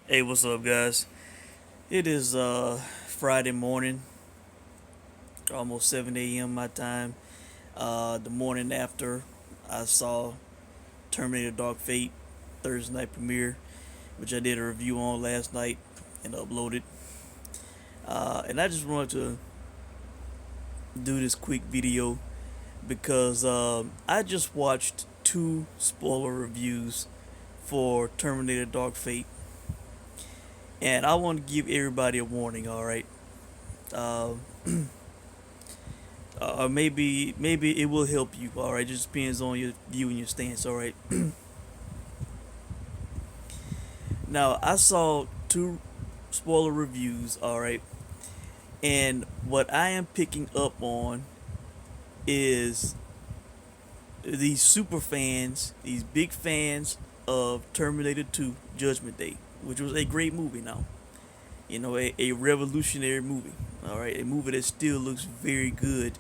Hey, what's up, guys? It is Friday morning, almost 7 a.m. my time. The morning after I saw Terminator Dark Fate Thursday night premiere, which I did a review on last night and uploaded. And I just wanted to do this quick video because I just watched two spoiler reviews for Terminator Dark Fate, and I want to give everybody a warning. All right. Uh, or maybe it will help you. All right, just depends on your view and your stance. All right. Now I saw two spoiler reviews. All right, and what I am picking up on is these super fans, these big fans of Terminator 2 Judgment Day, which was a great movie. Now, a revolutionary movie. All right, a movie that still looks very good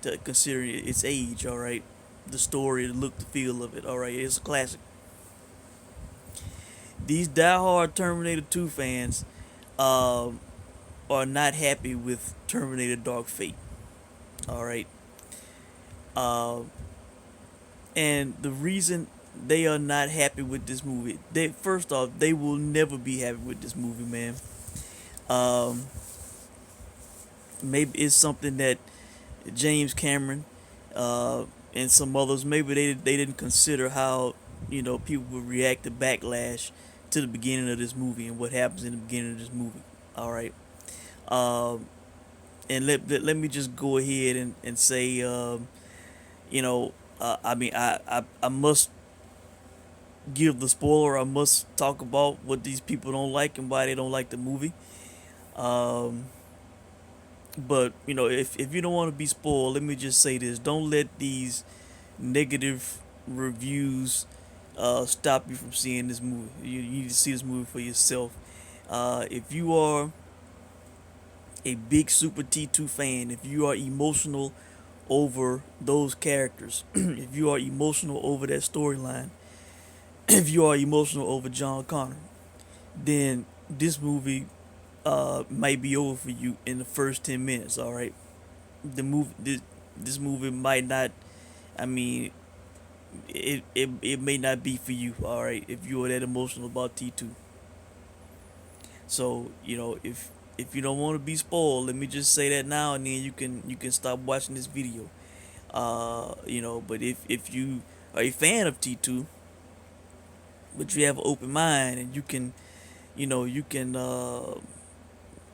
to considering its age. All right, the story, the look, the feel of it. All right, it's a classic. These diehard Terminator 2 fans um, are not happy with Terminator Dark Fate. All right, uh, and the reason they are not happy with this movie, they first off, they will never be happy with this movie, man. Um, Maybe it's something that James Cameron and some others, maybe they didn't consider how people would react to backlash to the beginning of this movie and what happens in the beginning of this movie. All right, um, and let me just go ahead and say, you know, I mean, I must give the spoiler. I must talk about what these people don't like and why they don't like the movie. Um, but if you don't want to be spoiled, let me just say this: don't let these negative reviews stop you from seeing this movie. You need to see this movie for yourself. If you are a big Super T2 fan, if you are emotional over those characters, if you are emotional over that storyline, if you are emotional over John Connor, then this movie might be over for you in the first 10 minutes. All right, this movie might not. I mean, it may not be for you. All right, if you are that emotional about T2. So if you don't want to be spoiled, let me just say that now, and then you can stop watching this video. But if you are a fan of T2, but you have an open mind and you can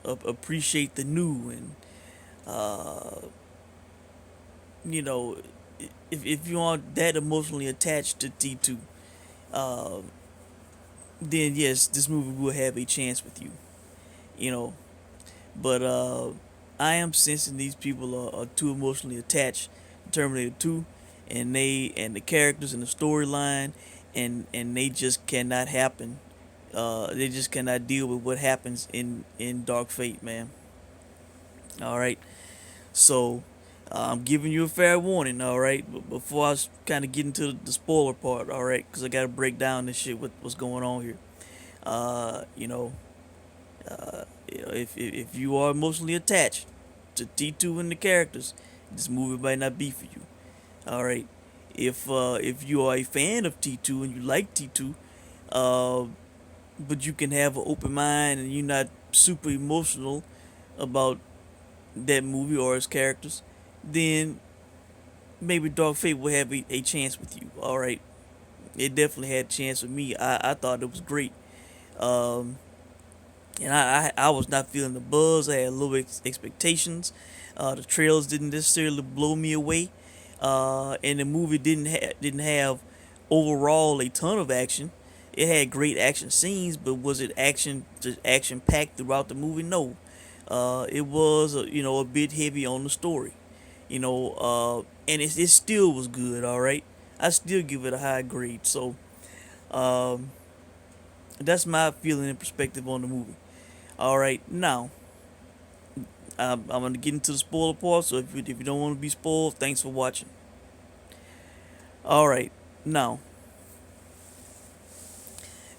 appreciate the new and uh, you know if you aren't that emotionally attached to T2, uh, then yes, this movie will have a chance with you. You know, but I am sensing these people are too emotionally attached to Terminator 2, and the characters and the storyline, and they just cannot happen. They just cannot deal with what happens in Dark Fate, man. All right, so I'm giving you a fair warning. All right, but before I kind of get into the spoiler part, all right, because I gotta break down this shit. What's going on here? Uh, you know, if you are emotionally attached to T2 and the characters, this movie might not be for you. All right. If you are a fan of T2 and you like T2, uh, but you can have an open mind and you're not super emotional about that movie or its characters, then maybe Dark Fate will have a chance with you. All right. It definitely had a chance with me. I thought it was great. Um, and I was not feeling the buzz. I had low expectations. The trailers didn't necessarily blow me away, and the movie didn't have overall a ton of action. It had great action scenes, but was it action packed throughout the movie? No. It was a bit heavy on the story, and it still was good. All right, I still give it a high grade. So um, that's my feeling and perspective on the movie. All right, now I'm gonna get into the spoiler part. So if you don't want to be spoiled, thanks for watching. All right, now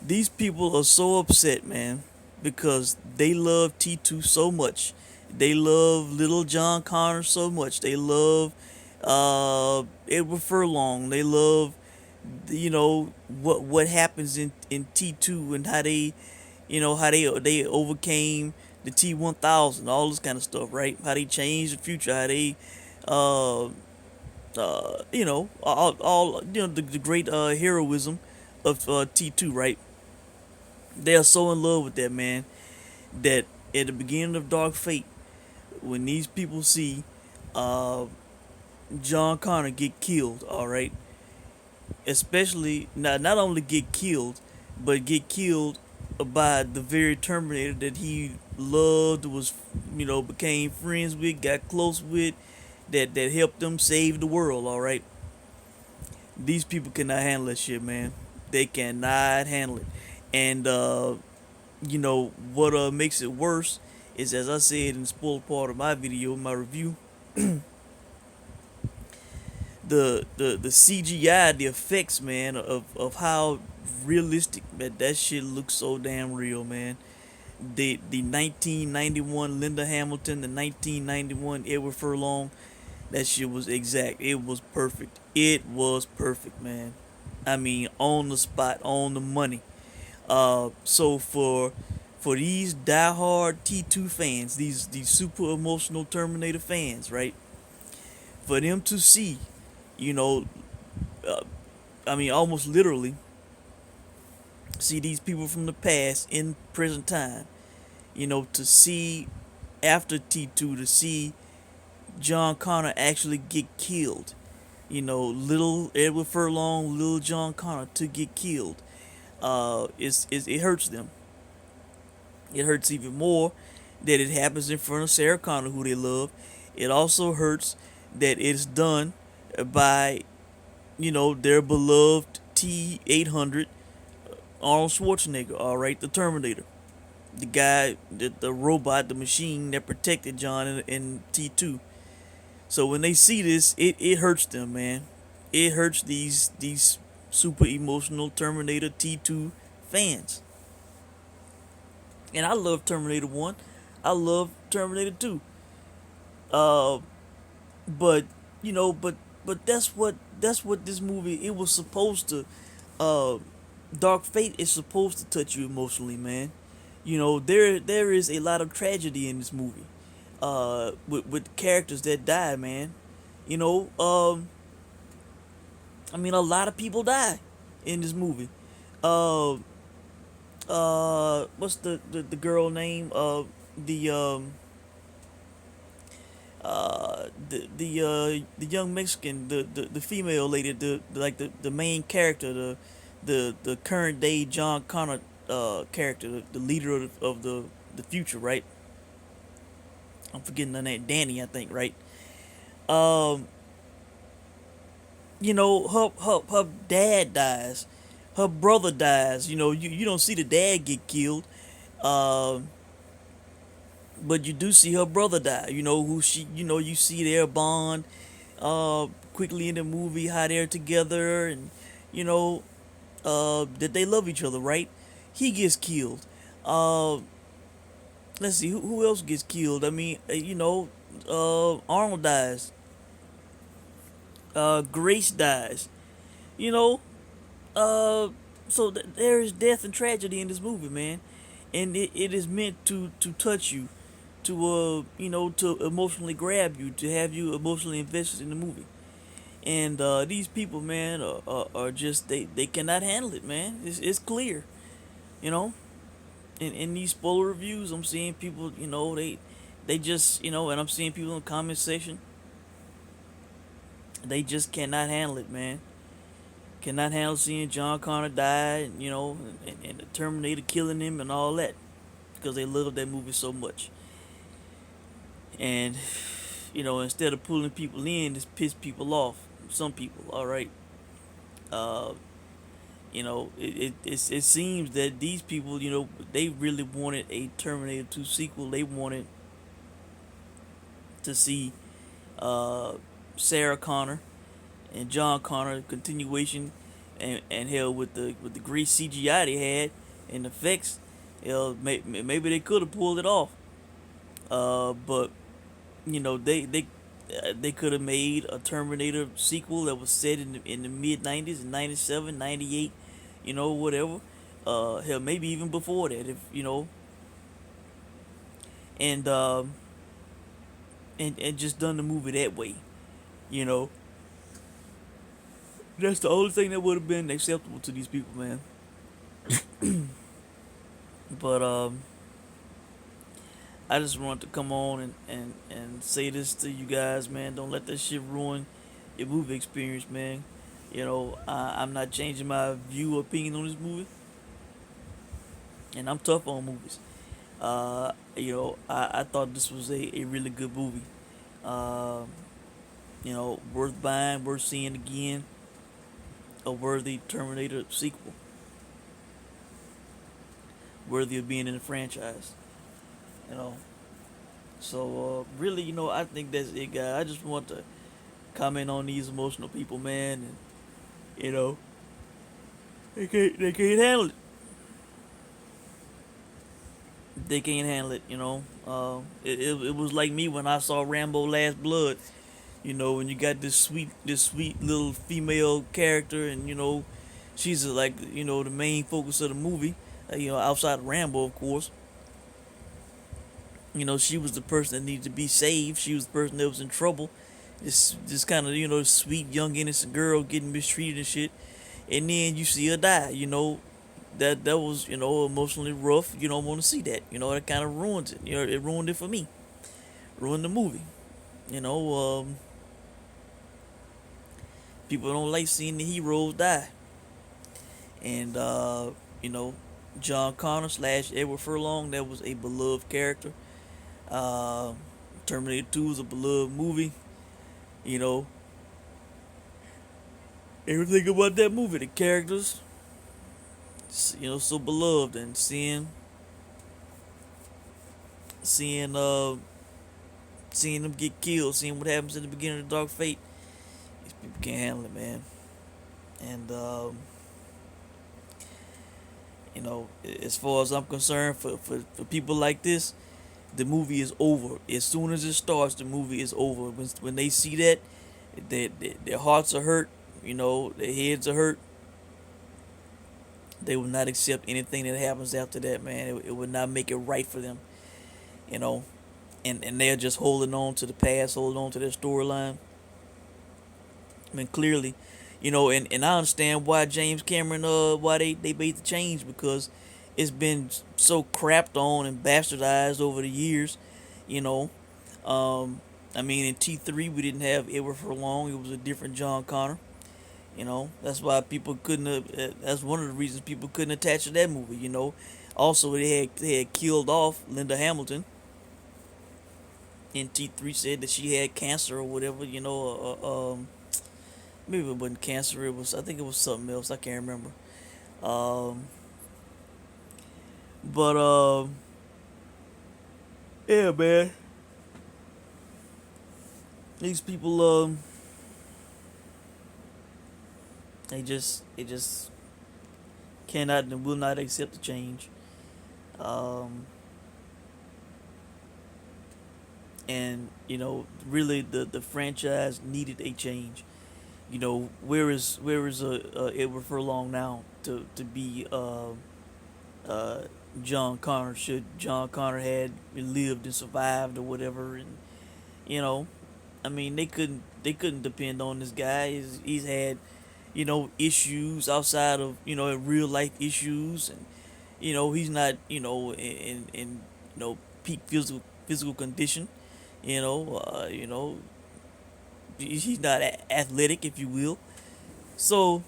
These people are so upset, man, because they love T2 so much. They love Little John Connor so much. They love Edward Furlong. They love, what happens in T2 and how they, how they overcame the T1000, all this kind of stuff, right? How they changed the future, how they uh the great heroism of T2, right? They are so in love with that, man, that at the beginning of Dark Fate, when these people see uh, John Connor get killed, all right, especially not only get killed, but get killed by the very Terminator that he loved, was became friends with, got close with, that helped them save the world, all right. These people cannot handle that shit, man. They cannot handle it, and what makes it worse is, as I said in the spoiler part of my video, my review, the CGI, the effects, man, of how realistic that shit looks so damn real, man. The 1991 Linda Hamilton, the 1991 Edward Furlong, that shit was exact. It was perfect. It was perfect, man. I mean, on the spot, on the money. So for these diehard T2 fans, these super emotional Terminator fans, right? For them to see, you know, uh, I mean, almost literally see these people from the past in present time. To see after T2, to see John Connor actually get killed. Little Edward Furlong, little John Connor to get killed. It hurts them. It hurts even more that it happens in front of Sarah Connor, who they love. It also hurts that it's done by, their beloved T-800 Arnold Schwarzenegger, all right, the Terminator. The guy, the robot, the machine that protected John in T2. So when they see this, it hurts them, man. It hurts these super emotional Terminator T2 fans. And I love Terminator 1. I love Terminator 2. Uh but that's what this movie, it was supposed to uh Dark Fate is supposed to touch you emotionally, man. There is a lot of tragedy in this movie. With characters that die, man. You know, um I mean, a lot of people die in this movie. Uh what's the girl name? The the young Mexican, the female lady, the main character, the current day John Connor character, the leader of the future, right? I'm forgetting the name, Danny, I think, right? Um, her dad dies, her brother dies. You don't see the dad get killed, um, but you do see her brother die. Who she, you see their bond quickly in the movie, how they're together, and you know that they love each other, right? He gets killed. Uh, let's see who else gets killed. I mean, Arnold dies. Grace dies. You know, uh, so there is death and tragedy in this movie, man, and it is meant to touch you, to to emotionally grab you, to have you emotionally invested in the movie. And these people, man, are just, they cannot handle it, man. It's clear, you know. In these spoiler reviews, I'm seeing people, they just, and I'm seeing people in the comment section, they just cannot handle it, man. Cannot handle seeing John Connor die, and the Terminator killing him and all that, because they love that movie so much. And instead of pulling people in, just piss people off. Some people, all right. Uh, it seems that these people, they really wanted a Terminator 2 sequel. They wanted to see uh, Sarah Connor and John Connor continuation, and hell with the great CGI they had and effects, hell, maybe they could have pulled it off. But they could have made a Terminator sequel that was set in the mid '90s, in '97, '98, whatever. Hell, maybe even before that, if and and just done the movie that way. You know, that's the only thing that would have been acceptable to these people, man. But I just wanted to come on and say this to you guys, man. Don't let that shit ruin your movie experience, man. I'm not changing my view or opinion on this movie, and I'm tough on movies. I thought this was a really good movie. Uh, worth buying, worth seeing again, a worthy Terminator sequel, worthy of being in the franchise. You know, so really, I think that's it, guys. I just want to comment on these emotional people, man, and you know, they can't handle it. They can't handle it. It was like me when I saw Rambo: Last Blood. When you got this sweet little female character, and she's like the main focus of the movie. Outside of Rambo, of course. She was the person that needed to be saved. She was the person that was in trouble. This kind of sweet young innocent girl getting mistreated and shit, and then you see her die. That was emotionally rough. You don't want to see that. That kind of ruins it. It ruined it for me. Ruined the movie. You know, people don't like seeing the heroes die, and you know, John Connor slash Edward Furlong, that was a beloved character. Uh, Terminator 2 is a beloved movie. You know, everything about that movie, the characters, so beloved, and seeing seeing them get killed, seeing what happens in the beginning of Dark Fate, these people can't handle it, man. And as far as I'm concerned, for people like this, the movie is over. As soon as it starts, the movie is over. When they see that, their hearts are hurt. Their heads are hurt. They will not accept anything that happens after that, man. It would not make it right for them. You know, and they're just holding on to the past, holding on to their storyline. I mean, clearly, and I understand why James Cameron, why they made the change, because it's been so crapped on and bastardized over the years. You know, I mean, in T3 we didn't have Edward Furlong; it was a different John Connor. That's why people couldn't. That's one of the reasons people couldn't attach to that movie. Also they had killed off Linda Hamilton. In T3 said that she had cancer or whatever. Maybe it wasn't cancer. I think it was something else. I can't remember. Um, but yeah, man. These people, they just cannot and will not accept the change. Um, and really, the franchise needed a change. Where is Edward Furlong now to be uh John Connor, should John Connor had lived and survived or whatever. And you know I mean, they couldn't depend on this guy. He's had issues outside of real life issues. And he's not in peak physical condition. He's not athletic, if you will. So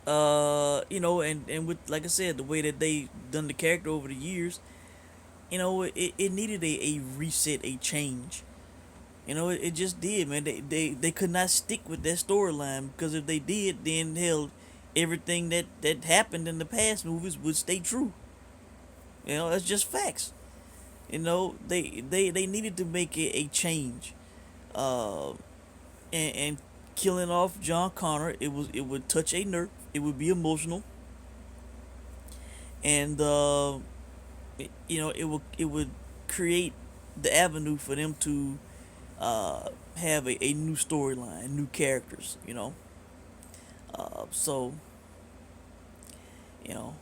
and with, like I said, the way that they done the character over the years, it needed a reset, a change. It just did, man. They could not stick with that storyline, because if they did, then hell, everything that happened in the past movies would stay true. That's just facts. They needed to make a change. Uh, and killing off John Connor, it would touch a nerve. It would be emotional, and it would create the avenue for them to have a new storyline, new characters. So you know,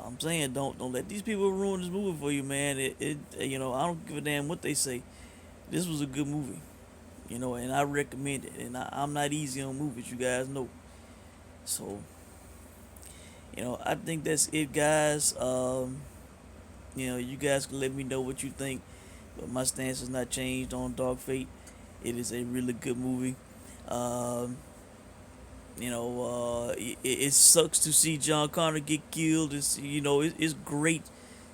I'm saying don't let these people ruin this movie for you, man. I don't give a damn what they say. This was a good movie, and I recommend it. And I'm not easy on movies, you guys know. So I think that's it, guys. You guys can let me know what you think, but my stance has not changed on Dog Fate. It is a really good movie. Um, it sucks to see John Connor get killed. It's great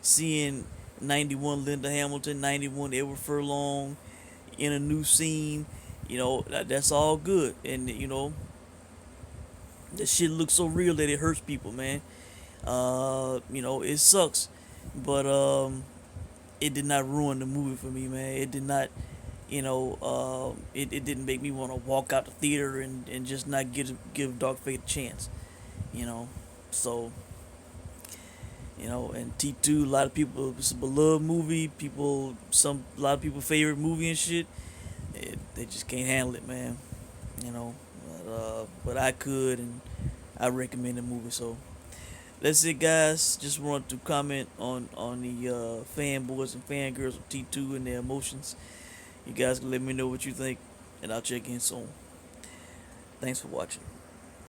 seeing 91 Linda Hamilton, 91 Edward Furlong in a new scene. That's all good, and that shit looks so real that it hurts people, man. It sucks, but it did not ruin the movie for me, man. It did not, it didn't make me want to walk out the theater and just not give Dark Fate a chance, you know. So, and T2, a lot of people, it's a beloved movie. A lot of people favorite movie and shit. They just can't handle it, man. You know, but I could, and I recommend the movie. So that's it, guys. Just wanted to comment on the fanboys and fangirls of T2 and their emotions. You guys can let me know what you think, and I'll check in soon. Thanks for watching.